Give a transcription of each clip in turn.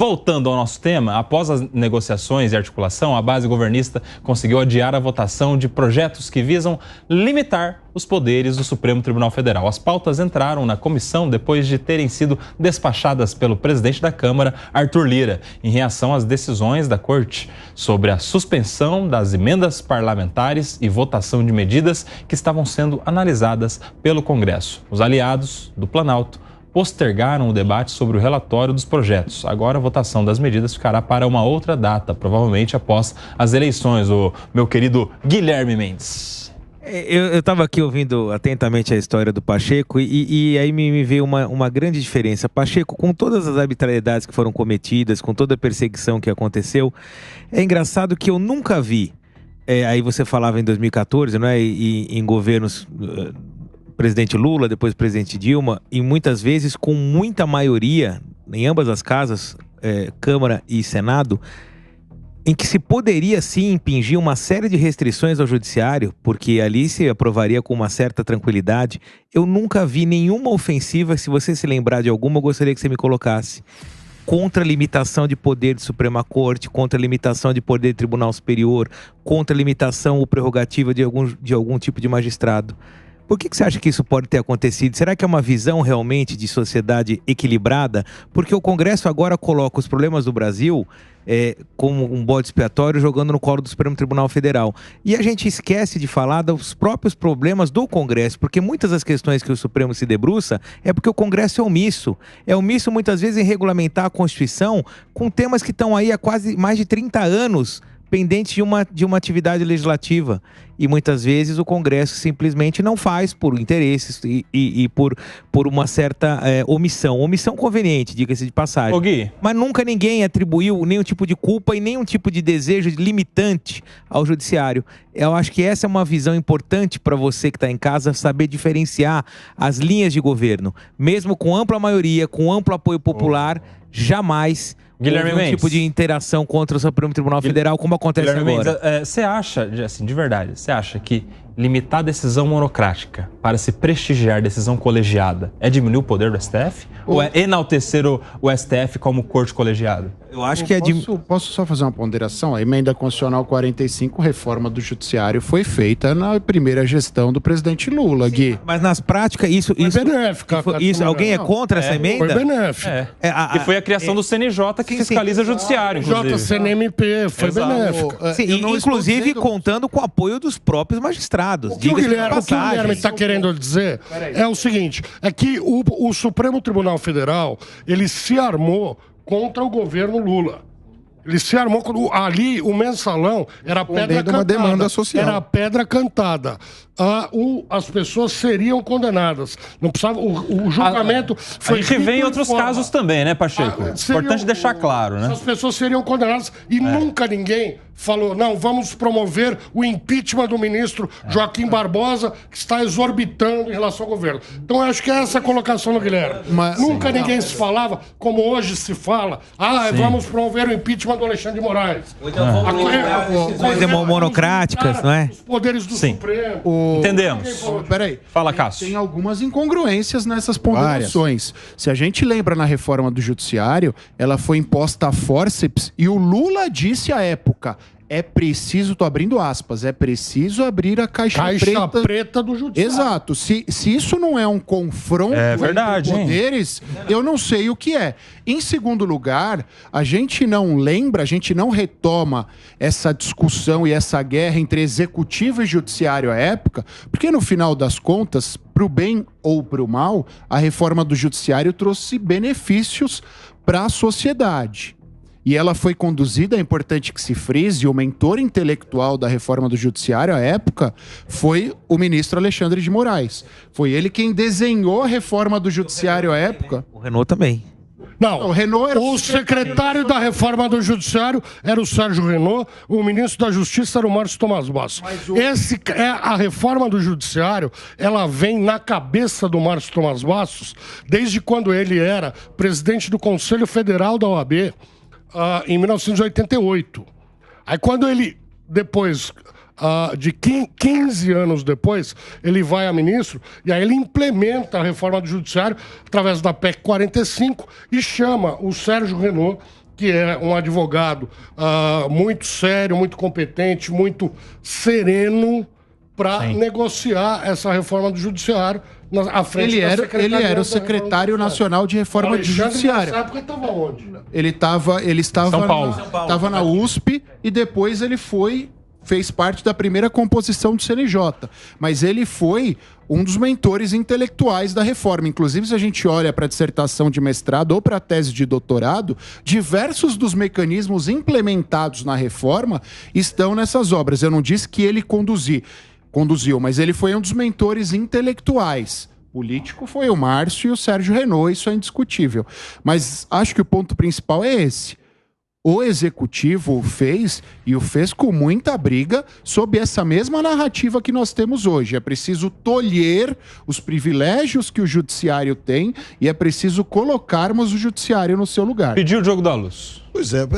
Voltando ao nosso tema, após as negociações e articulação, a base governista conseguiu adiar a votação de projetos que visam limitar os poderes do Supremo Tribunal Federal. As pautas entraram na comissão depois de terem sido despachadas pelo presidente da Câmara, Arthur Lira, em reação às decisões da Corte sobre a suspensão das emendas parlamentares e votação de medidas que estavam sendo analisadas pelo Congresso. Os aliados do Planalto postergaram o debate sobre o relatório dos projetos. Agora a votação das medidas ficará para uma outra data, provavelmente após as eleições. O meu querido Guilherme Mendes. Eu estava aqui ouvindo atentamente a história do Pacheco e aí me veio uma grande diferença. Pacheco, com todas as arbitrariedades que foram cometidas, com toda a perseguição que aconteceu, é engraçado que eu nunca vi, aí você falava em 2014, não é? E em governos... presidente Lula, depois presidente Dilma, e muitas vezes com muita maioria, em ambas as casas, Câmara e Senado, em que se poderia sim impingir uma série de restrições ao judiciário, porque ali se aprovaria com uma certa tranquilidade. Eu nunca vi nenhuma ofensiva, se você se lembrar de alguma, eu gostaria que você me colocasse, contra a limitação de poder de Suprema Corte, contra a limitação de poder de Tribunal Superior, contra a limitação ou prerrogativa de algum tipo de magistrado. Por que você acha que isso pode ter acontecido? Será que é uma visão realmente de sociedade equilibrada? Porque o Congresso agora coloca os problemas do Brasil como um bode expiatório jogando no colo do Supremo Tribunal Federal. E a gente esquece de falar dos próprios problemas do Congresso, porque muitas das questões que o Supremo se debruça é porque o Congresso é omisso. É omisso muitas vezes em regulamentar a Constituição com temas que estão aí há quase mais de 30 anos pendentes de uma atividade legislativa. E muitas vezes o Congresso simplesmente não faz por interesses e por uma certa omissão. Omissão conveniente, diga-se de passagem. Ô, Gui. Mas nunca ninguém atribuiu nenhum tipo de culpa e nenhum tipo de desejo limitante ao judiciário. Eu acho que essa é uma visão importante para você que está em casa, saber diferenciar as linhas de governo. Mesmo com ampla maioria, com amplo apoio popular, jamais... Guilherme houve um Mendes. tipo de interação contra o Supremo Tribunal Federal, como acontece Guilherme agora. Mendes, você acha, assim, de verdade, você acha que limitar a decisão monocrática para se prestigiar decisão colegiada é diminuir o poder do STF? Ou é enaltecer o STF como corte colegiada? Eu acho que Posso só fazer uma ponderação? A emenda constitucional 45, reforma do judiciário, foi feita na primeira gestão do presidente Lula, Gui. Mas nas práticas, isso benéfica. Alguém é contra essa emenda? Foi benéfica. E foi a criação do CNJ que fiscaliza o judiciário, inclusive. JCNMP, foi benéfica. Sim, inclusive contando com o apoio dos próprios magistrados. O que o Guilherme está querendo dizer é o seguinte, é que o Supremo Tribunal Federal, ele se armou contra o governo Lula. Ele se armou ali, o mensalão era pedra cantada. Uma demanda social. Era pedra cantada. As pessoas seriam condenadas. Não precisava. O julgamento foi. A gente vê em outros casos também, né, Pacheco? Importante deixar claro, né? As pessoas seriam condenadas e nunca ninguém falou, não, vamos promover o impeachment do ministro Joaquim Barbosa, que está exorbitando em relação ao governo. Então, eu acho que é essa a colocação do Guilherme. Nunca ninguém se falava, como hoje se fala, vamos promover o impeachment do Alexandre de Moraes. Coisas monocráticas, não é? Os poderes do Supremo. Entendemos. Peraí. Fala, Cássio. Tem algumas incongruências nessas ponderações. Se a gente lembra na reforma do judiciário, ela foi imposta a fórceps e o Lula disse à época... É preciso, tô abrindo aspas, é preciso abrir a caixa preta do judiciário. Exato. Se isso não é um confronto verdade, entre poderes, eu não sei o que é. Em segundo lugar, a gente não lembra, a gente não retoma essa discussão e essa guerra entre executivo e judiciário à época, porque no final das contas, para o bem ou para o mal, a reforma do judiciário trouxe benefícios para a sociedade. E ela foi conduzida, é importante que se frise, o mentor intelectual da reforma do judiciário à época foi o ministro Alexandre de Moraes. Foi ele quem desenhou a reforma do judiciário à época. O Renault também. Não, o secretário da reforma do judiciário era o Sérgio Renault, o ministro da Justiça era o Márcio Tomás Bastos. A reforma do judiciário, ela vem na cabeça do Márcio Tomás Bastos desde quando ele era presidente do Conselho Federal da OAB, em 1988. Aí quando ele, depois de 15 anos depois, ele vai a ministro e aí ele implementa a reforma do judiciário através da PEC 45 e chama o Sérgio Renault, que é um advogado muito sério, muito competente, muito sereno para negociar essa reforma do judiciário à frente ele era o secretário nacional de reforma do judiciário. Nessa época estava onde? Ele estava São Paulo. Estava na USP e depois ele fez parte da primeira composição do CNJ. Mas ele foi um dos mentores intelectuais da reforma. Inclusive, se a gente olha para a dissertação de mestrado ou para a tese de doutorado, diversos dos mecanismos implementados na reforma estão nessas obras. Eu não disse que ele conduziu, mas ele foi um dos mentores intelectuais. Político foi o Márcio e o Sérgio Renault, isso é indiscutível. Mas acho que o ponto principal é esse. O executivo o fez com muita briga sob essa mesma narrativa que nós temos hoje. É preciso tolher os privilégios que o judiciário tem e é preciso colocarmos o judiciário no seu lugar. Pediu o Diogo da Luz. Pois é,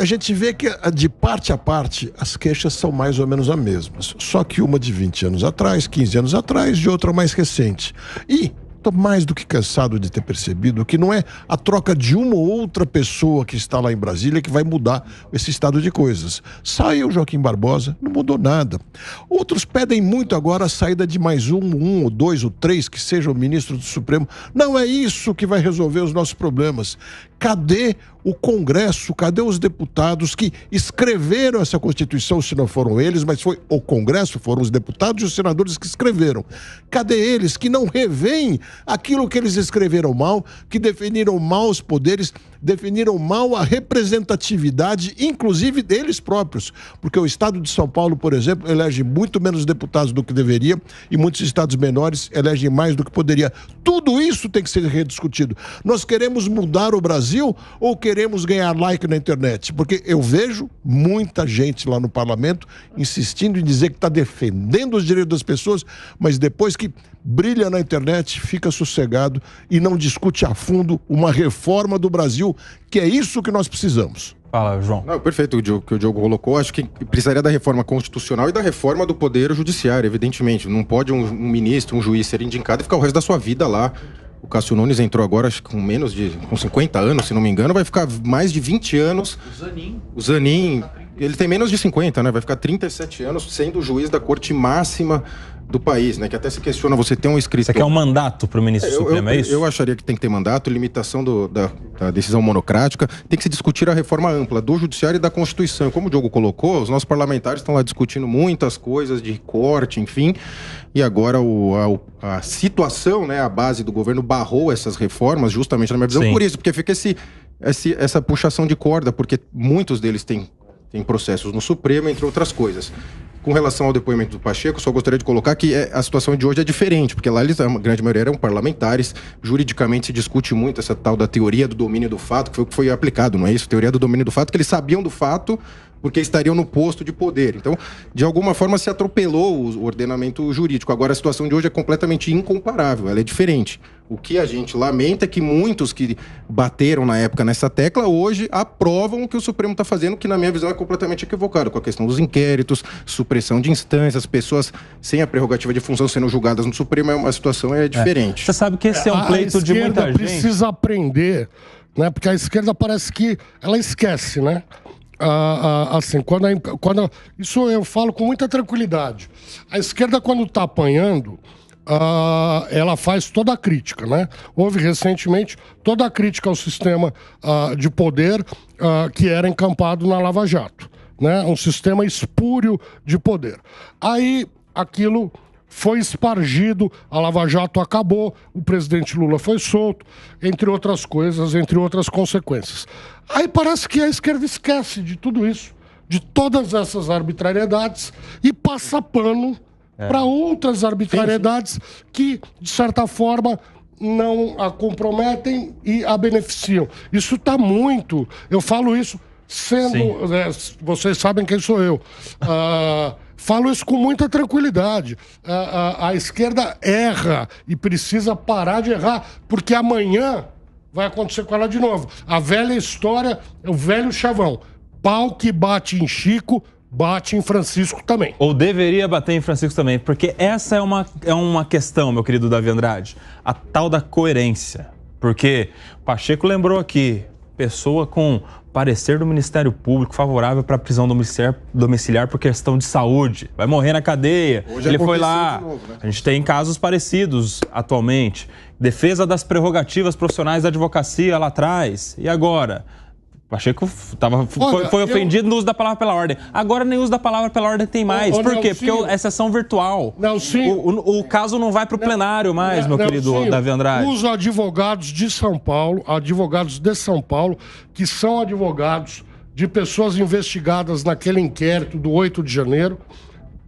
a gente vê que de parte a parte as queixas são mais ou menos as mesmas. Só que uma de 20 anos atrás, 15 anos atrás e outra mais recente. E estou mais do que cansado de ter percebido que não é a troca de uma ou outra pessoa que está lá em Brasília que vai mudar esse estado de coisas. Saiu Joaquim Barbosa, não mudou nada. Outros pedem muito agora a saída de mais um ou dois ou três que sejam ministro do Supremo. Não é isso que vai resolver os nossos problemas. Cadê o Congresso, cadê os deputados que escreveram essa Constituição, se não foram eles, mas foi o Congresso, foram os deputados e os senadores que escreveram. Cadê eles que não revêem aquilo que eles escreveram mal, que definiram mal os poderes, definiram mal a representatividade, inclusive deles próprios? Porque o estado de São Paulo, por exemplo, elege muito menos deputados do que deveria e muitos estados menores elegem mais do que poderia. Tudo isso tem que ser rediscutido. Nós queremos mudar o Brasil ou queremos ganhar like na internet? Porque eu vejo muita gente lá no parlamento insistindo em dizer que está defendendo os direitos das pessoas, mas depois que brilha na internet, fica sossegado e não discute a fundo uma reforma do Brasil, que é isso que nós precisamos. Fala, João. Não, perfeito o que o Diogo colocou. Acho que precisaria da reforma constitucional e da reforma do Poder Judiciário, evidentemente. Não pode um ministro, um juiz ser indicado e ficar o resto da sua vida lá. O Cássio Nunes entrou agora, acho que com 50 anos, se não me engano, vai ficar mais de 20 anos. O Zanin, ele tem menos de 50, né? Vai ficar 37 anos sendo o juiz da Corte Máxima do país, né? Que até se questiona você ter um escritor... Você quer um mandato para o ministro Supremo, é isso? Eu acharia que tem que ter mandato, limitação da decisão monocrática. Tem que se discutir a reforma ampla do Judiciário e da Constituição. Como o Diogo colocou, os nossos parlamentares estão lá discutindo muitas coisas de corte, enfim. E agora a situação, né, a base do governo barrou essas reformas, justamente na minha visão, por isso, porque fica essa puxação de corda, porque muitos deles têm processos no Supremo, entre outras coisas. Com relação ao depoimento do Pacheco, só gostaria de colocar que a situação de hoje é diferente, porque lá a grande maioria eram parlamentares, juridicamente se discute muito essa tal da teoria do domínio do fato, que foi o que foi aplicado, não é isso? Teoria do domínio do fato, que eles sabiam do fato porque estariam no posto de poder. Então, de alguma forma, se atropelou o ordenamento jurídico. Agora, a situação de hoje é completamente incomparável, ela é diferente. O que a gente lamenta é que muitos que bateram na época nessa tecla, hoje aprovam o que o Supremo está fazendo, que na minha visão é completamente equivocado, com a questão dos inquéritos, supressão de instâncias, pessoas sem a prerrogativa de função sendo julgadas no Supremo, uma situação diferente. Você sabe que esse é um pleito de muita gente. Precisa aprender, né? Porque a esquerda parece que ela esquece, né? Assim, isso eu falo com muita tranquilidade. A esquerda, quando está apanhando, ela faz toda a crítica, né? Houve recentemente toda a crítica ao sistema de poder que era encampado na Lava Jato, né? Um sistema espúrio de poder. Aí aquilo foi espargido, a Lava Jato acabou, o presidente Lula foi solto, entre outras coisas, entre outras consequências. Aí parece que a esquerda esquece de tudo isso, de todas essas arbitrariedades, e passa pano para outras arbitrariedades que, de certa forma, não a comprometem e a beneficiam. Isso está muito... Eu falo isso sendo... vocês sabem quem sou eu. Falo isso com muita tranquilidade. A esquerda erra e precisa parar de errar, porque amanhã vai acontecer com ela de novo. A velha história, o velho chavão. Pau que bate em Chico, bate em Francisco também. Ou deveria bater em Francisco também, porque essa é uma questão, meu querido Davi Andrade, a tal da coerência. Porque Pacheco lembrou aqui, pessoa com parecer do Ministério Público favorável para a prisão domiciliar por questão de saúde. Vai morrer na cadeia. Hoje ele foi aconteceu lá. de novo, né? A gente tem casos parecidos atualmente. Defesa das prerrogativas profissionais da advocacia lá atrás. E agora? Pacheco foi ofendido no uso da palavra pela ordem. Agora nem uso da palavra pela ordem tem mais. Por quê? Porque é sessão virtual. O caso não vai para o plenário mais, meu querido Davi Andrade. Os advogados de São Paulo, que são advogados de pessoas investigadas naquele inquérito do 8 de janeiro,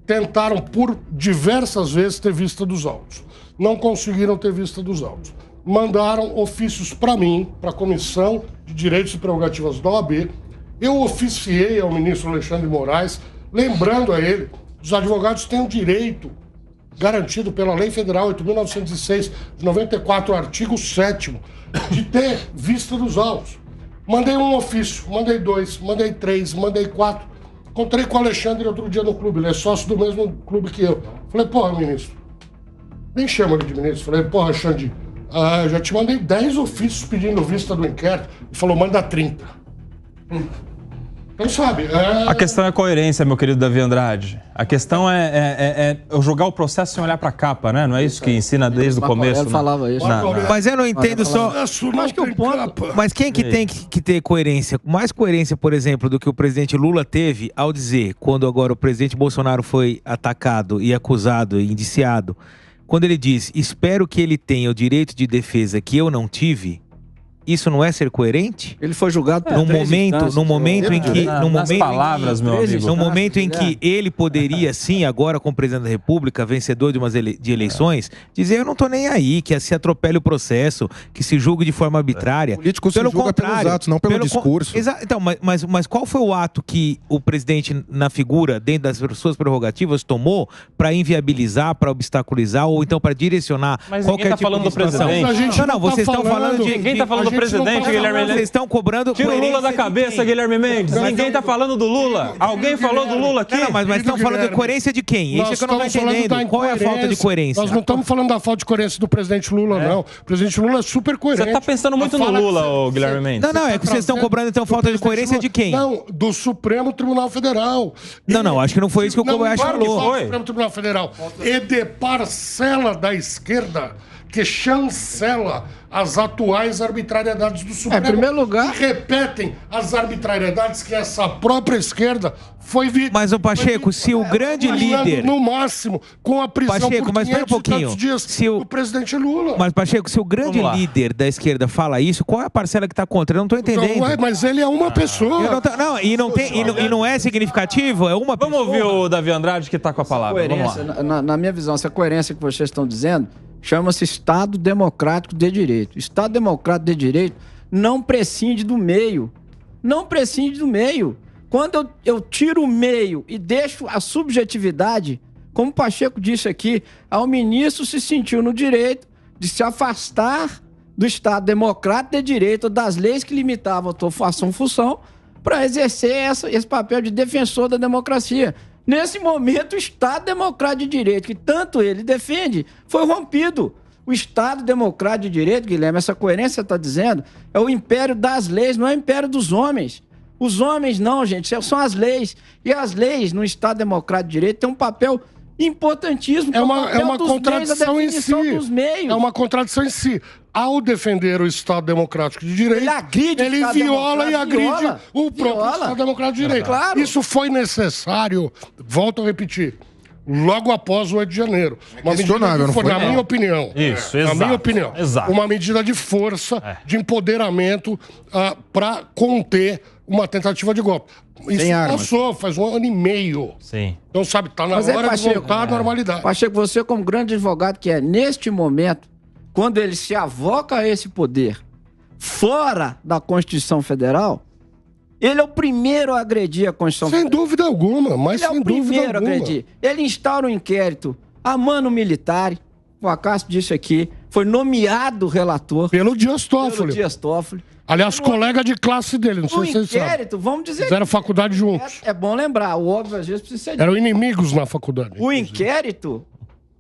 tentaram por diversas vezes ter vista dos autos. Não conseguiram ter vista dos autos. Mandaram ofícios para mim, para a Comissão de Direitos e Prerrogativas da OAB. Eu oficiei ao ministro Alexandre de Moraes, lembrando a ele, os advogados têm o direito garantido pela Lei Federal 8.906, de 94, artigo 7º, de ter vista dos autos. Mandei um ofício, mandei 2, mandei 3, mandei 4. Encontrei com o Alexandre outro dia no clube, ele é sócio do mesmo clube que eu. Falei, porra, ministro, nem chama ele de ministro. Falei, porra, Alexandre, eu já te mandei 10 ofícios pedindo vista do inquérito. Ele falou, manda 30. Então, sabe... A questão é coerência, meu querido Davi Andrade. A questão é jogar o processo sem olhar para a capa, né? Não é isso que ensina desde o começo? Ele falava isso. Mas eu não entendo só... Acho que o ponto... Mas quem que tem que ter coerência? Mais coerência, por exemplo, do que o presidente Lula teve ao dizer, quando agora o presidente Bolsonaro foi atacado e acusado e indiciado, quando ele diz, espero que ele tenha o direito de defesa que eu não tive, isso não é ser coerente? Ele foi julgado por num momento em que ele poderia, sim, agora como presidente da República, vencedor de eleições, dizer eu não tô nem aí, que se atropele o processo, que se julgue de forma arbitrária. O político se julga pelos atos, não pelo discurso. Então, mas qual foi o ato que o presidente, na figura, dentro das suas prerrogativas, tomou para inviabilizar, para obstaculizar ou então para direcionar qualquer tipo de situação? Não, vocês estão falando de... Ninguém tá falando do presidente, Guilherme Mendes. Vocês estão cobrando... Tira o Lula da cabeça, Guilherme Mendes. Ninguém tá falando do Lula. Alguém falou do Lula aqui? Não, mas estão falando de coerência de quem? Isso é que eu não estou entendendo. Qual é a falta de coerência? Nós não estamos falando da falta de coerência do presidente Lula, não. O presidente Lula é super coerente. Você tá pensando muito no Lula, ô Guilherme Mendes. Não, é que vocês estão cobrando, então, falta de coerência de quem? Não, do Supremo Tribunal Federal. Não, acho que não foi isso que o Kobayashi falou. O Supremo Tribunal Federal. E de parcela da esquerda que chancela as atuais arbitrariedades do Supremo. Em primeiro lugar... E repetem as arbitrariedades que essa própria esquerda foi vítima. Mas, o Pacheco, se o grande líder... No máximo, com a prisão Pacheco, por 500 dias do presidente Lula. Mas, Pacheco, se o grande líder da esquerda fala isso, qual é a parcela que está contra? Eu não estou entendendo. Não, mas ele é uma pessoa. E não é significativo? É uma pessoa. Vamos ouvir o Davi Andrade que está com a palavra. Vamos lá. Na minha visão, essa coerência que vocês estão dizendo chama-se Estado Democrático de Direito. Estado Democrático de Direito não prescinde do meio. Não prescinde do meio. Quando eu tiro o meio e deixo a subjetividade, como o Pacheco disse aqui, o ministro se sentiu no direito de se afastar do Estado Democrático de Direito, das leis que limitavam a sua função, para exercer esse papel de defensor da democracia. Nesse momento, o Estado Democrático de Direito, que tanto ele defende, foi rompido. O Estado Democrático de Direito, Guilherme, essa coerência está dizendo, é o império das leis, não é o império dos homens. Os homens não, gente, são as leis. E as leis no Estado Democrático de Direito têm um papel importantíssimo. É uma contradição em si. Dos meios. É uma contradição em si. Ao defender o Estado Democrático de Direito, ele viola e agride o próprio Estado Democrático de Direito. Claro. Isso foi necessário, volto a repetir, logo após o 8 de janeiro. Uma medida de força, na minha opinião. Isso, exato. Na minha opinião. Exato. Uma medida de força, de empoderamento para conter uma tentativa de golpe. Isso passou, faz 1 ano e meio. Sim. Então, sabe, tá na hora de voltar à normalidade. Pacheco, você como grande advogado que é, neste momento, quando ele se avoca a esse poder fora da Constituição Federal, ele é o primeiro a agredir a Constituição Federal. Sem dúvida alguma, mas sem dúvida alguma. Ele é o primeiro a agredir. Ele instaura um inquérito a mano militare, o Acácio disse aqui, foi nomeado relator. Pelo Dias Toffoli. Aliás, colega de classe dele, não sei se vocês sabem. O inquérito, vamos dizer... Fizeram faculdade juntos. É bom lembrar, o óbvio às vezes precisa ser... Eram inimigos na faculdade. O inquérito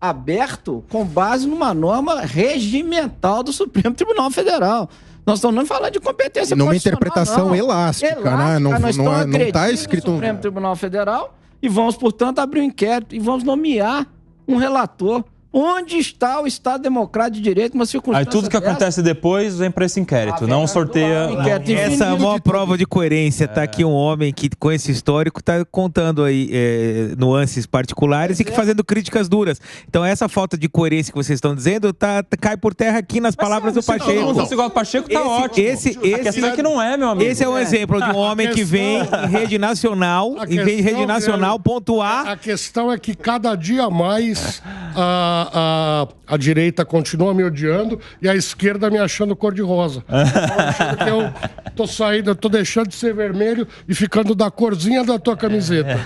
aberto com base numa norma regimental do Supremo Tribunal Federal. Nós estamos não falando de competência numa constitucional, interpretação não. elástica, né? Nós Não está escrito no Supremo Tribunal Federal e vamos, portanto, abrir um inquérito e vamos nomear um relator. Onde está o Estado Democrático de Direito numa circunstância Aí tudo que acontece depois vem para esse inquérito, não sorteia... Essa é a maior prova de coerência. Tá aqui um homem que, com esse histórico, tá contando aí nuances particulares e que fazendo críticas duras. Então, essa falta de coerência que vocês estão dizendo cai por terra aqui nas palavras do Pacheco. Não, se igual ao Pacheco, tá ótimo. A questão é que não é, meu amigo. Esse é um exemplo de um homem que vem em rede nacional, pontuar. A questão é que cada dia mais a direita continua me odiando e a esquerda me achando cor-de-rosa. Achando que eu tô saindo, eu tô deixando de ser vermelho e ficando da corzinha da tua camiseta.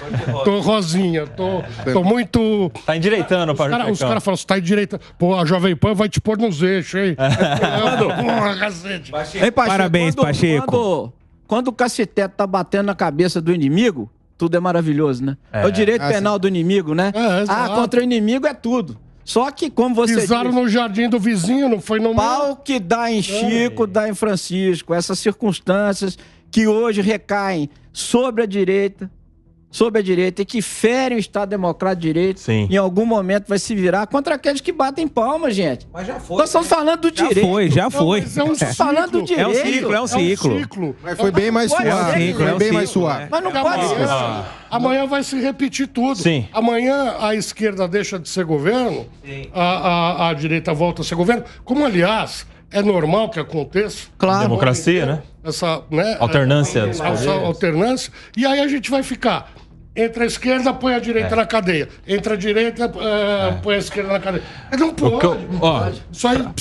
Tô rosinha, tô muito... Tá endireitando, Pacheco. Os caras falam, você tá endireitando. Pô, a Jovem Pan vai te pôr nos eixos, hein? Porra, cacete. Ei, Pacheco, Parabéns, Pacheco. Quando o cacetete tá batendo na cabeça do inimigo, tudo é maravilhoso, né? É o direito penal do inimigo, né? Contra o inimigo é tudo. Só que, como você pisaram no jardim do vizinho, não foi no pau que dá em Chico, dá em Francisco. Essas circunstâncias que hoje recaem sobre a direita e que ferem o Estado Democrático de Direito, em algum momento vai se virar contra aqueles que batem palma, gente. Mas já foi. Nós estamos falando do direito. Já foi. Estamos falando do direito. É um ciclo. Mas foi bem mais suave. Foi bem mais suave. Mas não pode ser assim. Amanhã vai se repetir tudo. Sim. Amanhã a esquerda deixa de ser governo, a direita volta a ser governo. Como, aliás, é normal que aconteça. Claro. Democracia, né? Essa alternância. Essa alternância. E aí a gente vai ficar. Entra a esquerda, põe a direita na cadeia. Entra a direita, põe a esquerda na cadeia. Não pode.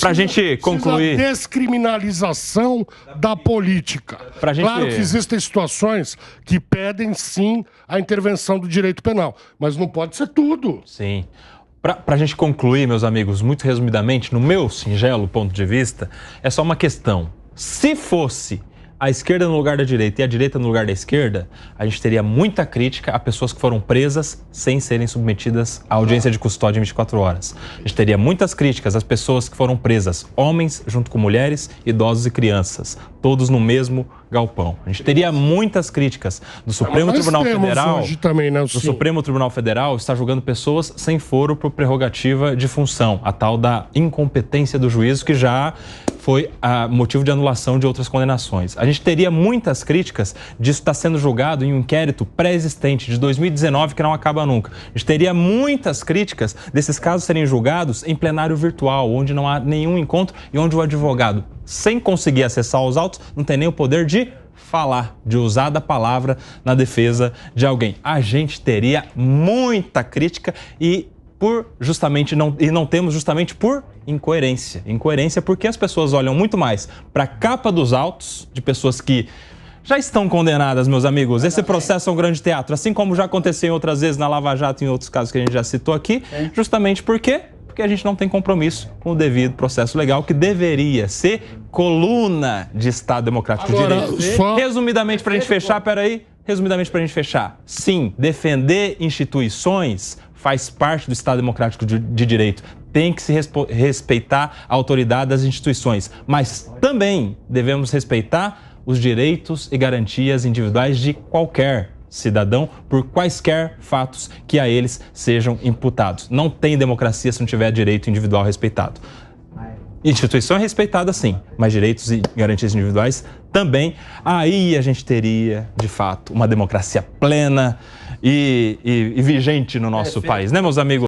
Pra gente concluir... descriminalização da política. Claro que existem situações que pedem, sim, a intervenção do direito penal. Mas não pode ser tudo. Sim. Pra gente concluir, meus amigos, muito resumidamente, no meu singelo ponto de vista, é só uma questão. Se fosse a esquerda no lugar da direita e a direita no lugar da esquerda, a gente teria muita crítica a pessoas que foram presas sem serem submetidas à audiência de custódia em 24 horas. A gente teria muitas críticas às pessoas que foram presas, homens junto com mulheres, idosos e crianças, todos no mesmo galpão. A gente teria muitas críticas do Supremo Tribunal Federal. O Supremo Tribunal Federal está julgando pessoas sem foro por prerrogativa de função, a tal da incompetência do juízo, que já foi motivo de anulação de outras condenações. A gente teria muitas críticas disso estar sendo julgado em um inquérito pré-existente de 2019 que não acaba nunca. A gente teria muitas críticas desses casos serem julgados em plenário virtual, onde não há nenhum encontro e onde o advogado, sem conseguir acessar os autos, não tem nem o poder de falar, de usar da palavra na defesa de alguém. A gente teria muita crítica e não temos justamente por incoerência. Incoerência porque as pessoas olham muito mais para a capa dos autos de pessoas que já estão condenadas, meus amigos. Esse processo é um grande teatro, assim como já aconteceu outras vezes na Lava Jato e em outros casos que a gente já citou aqui, justamente porque a gente não tem compromisso com o devido processo legal, que deveria ser coluna de Estado Democrático de Direito. Resumidamente, para a gente fechar, sim, defender instituições faz parte do Estado Democrático de Direito. Tem que se respeitar a autoridade das instituições, mas também devemos respeitar os direitos e garantias individuais de qualquer cidadão por quaisquer fatos que a eles sejam imputados. Não tem democracia se não tiver direito individual respeitado. Instituição é respeitada, sim, mas direitos e garantias individuais também. Aí a gente teria, de fato, uma democracia plena e vigente no nosso país, né, meus amigos?